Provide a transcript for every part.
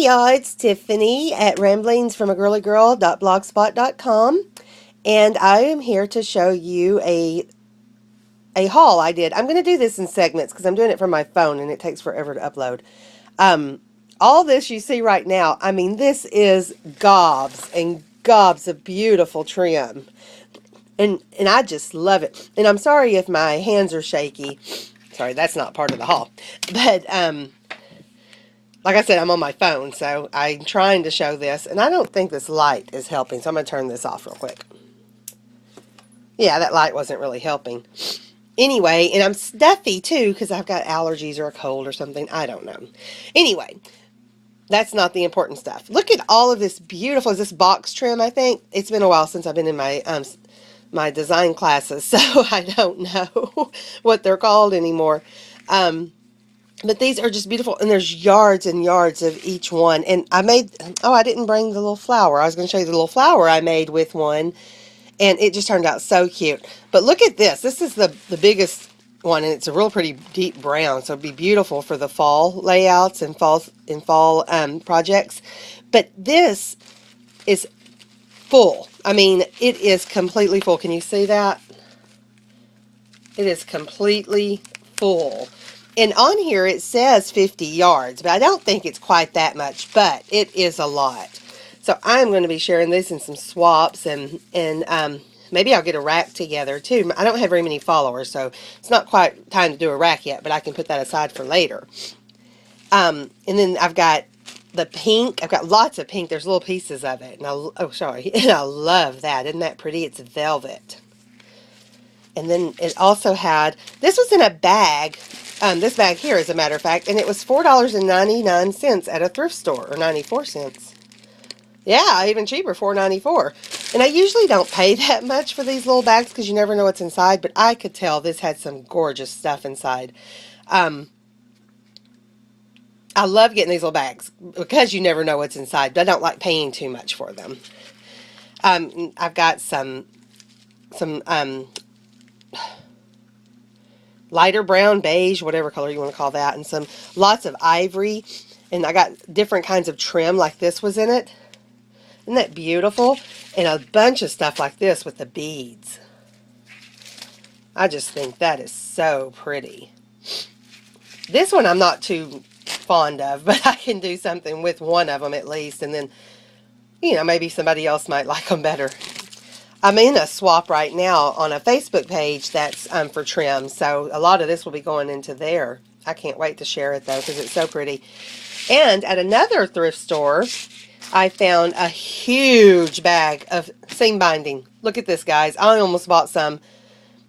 Hey y'all, it's Tiffany at ramblingsfromagirlygirl.blogspot.com, and I am here to show you a haul I did. I'm going to do this in segments because I'm doing it from my phone and it takes forever to upload. All this you see right now, I mean, this is gobs and gobs of beautiful trim. And I just love it. And I'm sorry if my hands are shaky. Sorry, that's not part of the haul. But like I said, I'm on my phone, so I'm trying to show this, and I don't think this light is helping, so I'm going to turn this off real quick. Yeah, that light wasn't really helping. Anyway, and I'm stuffy, too, because I've got allergies or a cold or something. I don't know. Anyway, that's not the important stuff. Look at all of this beautiful, is this box trim, I think? It's been a while since I've been in my design classes, so I don't know what they're called anymore. But these are just beautiful, and there's yards and yards of each one. And I made, oh, I didn't bring the little flower. I was going to show you the little flower I made with one, and it just turned out so cute. But look at this. This is the biggest one, and it's a real pretty deep brown, so it'd be beautiful for the fall layouts and fall projects. But this is full. I mean, it is completely full. Can you see that? It is completely full. And on here it says 50 yards, but I don't think it's quite that much, but it is a lot. So I'm going to be sharing this in some swaps, and maybe I'll get a rack together too. I don't have very many followers, so it's not quite time to do a rack yet, but I can put that aside for later. And then I've got the pink. I've got lots of pink. There's little pieces of it. And oh, sorry. And I love that. Isn't that pretty? It's velvet. And then it also had, this was in a bag, this bag here as a matter of fact, and it was $4.99 at a thrift store, or 94 cents. Yeah, even cheaper, $4.94. And I usually don't pay that much for these little bags because you never know what's inside, but I could tell this had some gorgeous stuff inside. I love getting these little bags because you never know what's inside, but I don't like paying too much for them. I've got some lighter brown, beige, whatever color you want to call that, and lots of ivory, and I got different kinds of trim like this was in it. Isn't that beautiful? And a bunch of stuff like this with the beads. I just think that is so pretty. This one I'm not too fond of, but I can do something with one of them at least, and then, you know, maybe somebody else might like them better. I'm in a swap right now on a Facebook page that's for trim, so a lot of this will be going into there. I can't wait to share it, though, because it's so pretty. And at another thrift store, I found a huge bag of seam binding. Look at this, guys. I almost bought some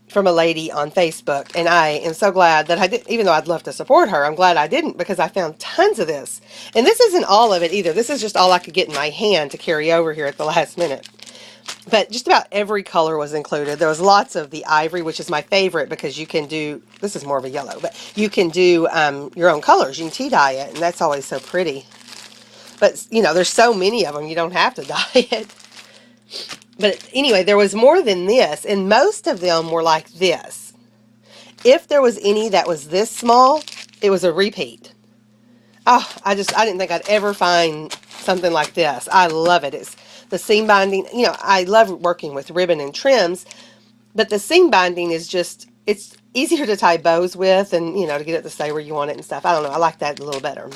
from a lady on Facebook, and I am so glad that I didn't, even though I'd love to support her, I'm glad I didn't, because I found tons of this. And this isn't all of it either. This is just all I could get in my hand to carry over here at the last minute. But just about every color was included. There was lots of the ivory, which is my favorite because you can do, this is more of a yellow, but you can do your own colors. You can tea dye it, and that's always so pretty. But, you know, there's so many of them, you don't have to dye it. But anyway, there was more than this, and most of them were like this. If there was any that was this small, it was a repeat. Oh, I didn't think I'd ever find something like this. I love it. It's the seam binding. You know, I love working with ribbon and trims, but the seam binding is just, it's easier to tie bows with, and, you know, to get it to stay where you want it and stuff. I don't know. I like that a little better.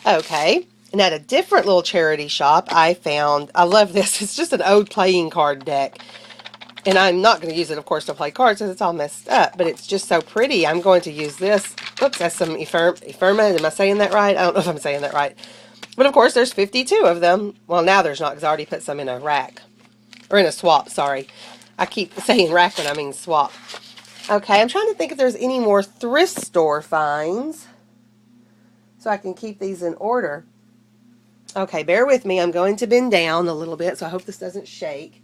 Okay. And at a different little charity shop, I found, I love this. It's just an old playing card deck. And I'm not going to use it, of course, to play cards because it's all messed up. But it's just so pretty. I'm going to use this. Oops, that's some Ephemera. Am I saying that right? I don't know if I'm saying that right. But, of course, there's 52 of them. Well, now there's not because I already put some in a rack. Or in a swap, sorry. I keep saying rack when I mean swap. Okay, I'm trying to think if there's any more thrift store finds so I can keep these in order. Okay, bear with me. I'm going to bend down a little bit, so I hope this doesn't shake.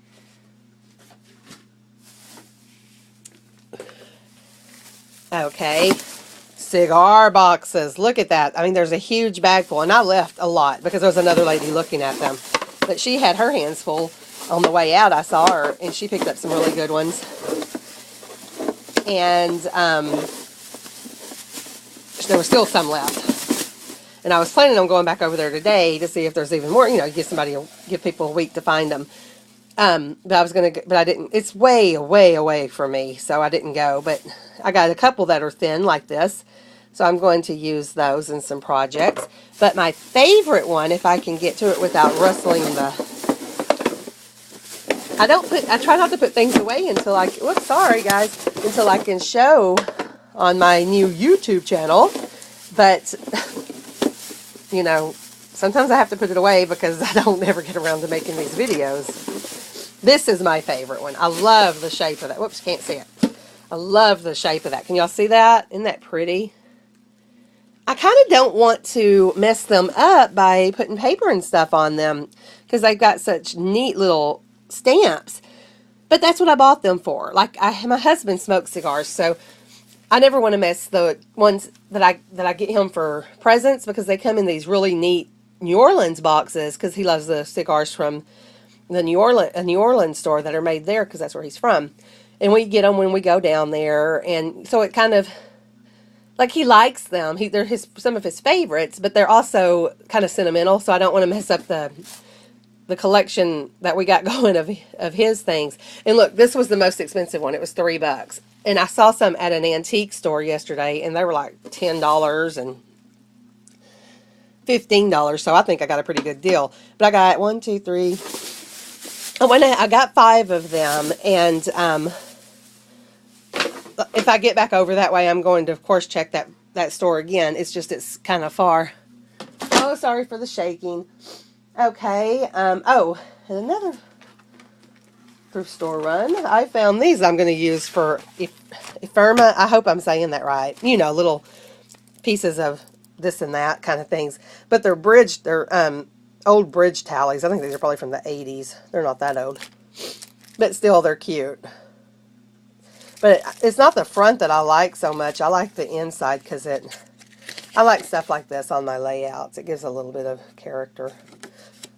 Okay, cigar boxes. Look at that. I mean, there's a huge bag full, and I left a lot because there was another lady looking at them. But she had her hands full on the way out. I saw her, and she picked up some really good ones. And there was still some left. And I was planning on going back over there today to see if there's even more, give people a week to find them. But I was going to, but I didn't. It's way, way away from me, so I didn't go. But I got a couple that are thin like this, so I'm going to use those in some projects. But my favorite one, if I can get to it without rustling I try not to put things away until sorry guys, until I can show on my new YouTube channel. But, sometimes I have to put it away because I don't ever get around to making these videos. This is my favorite one. I love the shape of that. Whoops, can't see it. I love the shape of that. Can y'all see that? Isn't that pretty? I kind of don't want to mess them up by putting paper and stuff on them because they've got such neat little stamps. But that's what I bought them for. My husband smokes cigars, so I never want to mess the ones that I get him for presents because they come in these really neat New Orleans boxes because he loves the cigars from the New Orleans store that are made there because that's where he's from. And we get them when we go down there. And so it kind of, he likes them. They're some of his favorites, but they're also kind of sentimental. So I don't want to mess up the collection that we got going of his things. And look, this was the most expensive one. It was $3. And I saw some at an antique store yesterday, and they were like $10 and $15. So I think I got a pretty good deal. But I got 1, 2, 3. I got 5 of them, and if I get back over that way, I'm going to, of course, check that store again. It's kind of far. Oh, sorry for the shaking. Okay. And another thrift store run. I found these I'm going to use for Ephemera. I hope I'm saying that right. Little pieces of this and that kind of things. But they're old bridge tallies. I think these are probably from the 80s. They're not that old. But still, they're cute. But it's not the front that I like so much. I like the inside because I like stuff like this on my layouts. It gives a little bit of character.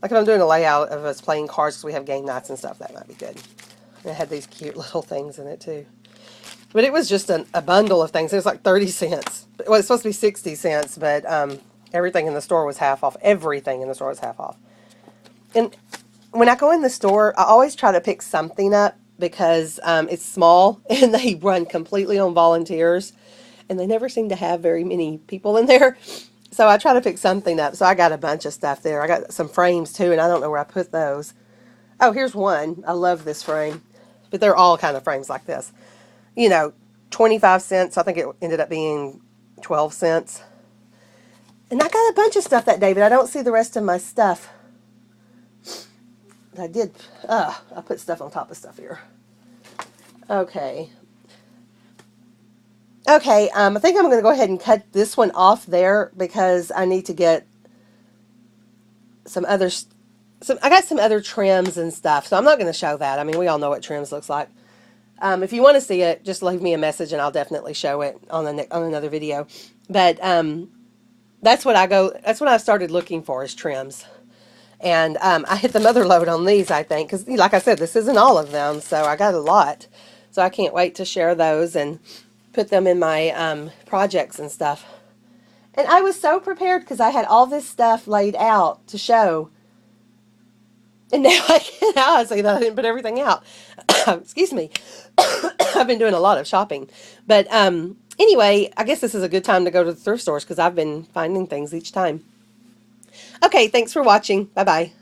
Like if I'm doing a layout of us playing cards because we have game nights and stuff, that might be good. And it had these cute little things in it too. But it was just a bundle of things. It was like 30 cents. Well, it's supposed to be 60 cents, but everything in the store was half off. Everything in the store was half off. And when I go in the store, I always try to pick something up because it's small and they run completely on volunteers. And they never seem to have very many people in there. So I try to pick something up. So I got a bunch of stuff there. I got some frames too, and I don't know where I put those. Oh, here's one. I love this frame. But they're all kind of frames like this. 25 cents. I think it ended up being 12 cents. And I got a bunch of stuff that day, but I don't see the rest of my stuff. I did. I put stuff on top of stuff here. Okay. Okay, I think I'm going to go ahead and cut this one off there because I need to get some other, I got some other trims and stuff, so I'm not going to show that. I mean, we all know what trims looks like. If you want to see it, just leave me a message and I'll definitely show it on another video. But that's what I started looking for is trims. And I hit the mother load on these, I think, because like I said, this isn't all of them, so I got a lot. So I can't wait to share those and put them in my projects and stuff. And I was so prepared because I had all this stuff laid out to show. And now I say that I didn't put everything out. Excuse me. I've been doing a lot of shopping. But anyway, I guess this is a good time to go to the thrift stores because I've been finding things each time. Okay, thanks for watching. Bye-bye.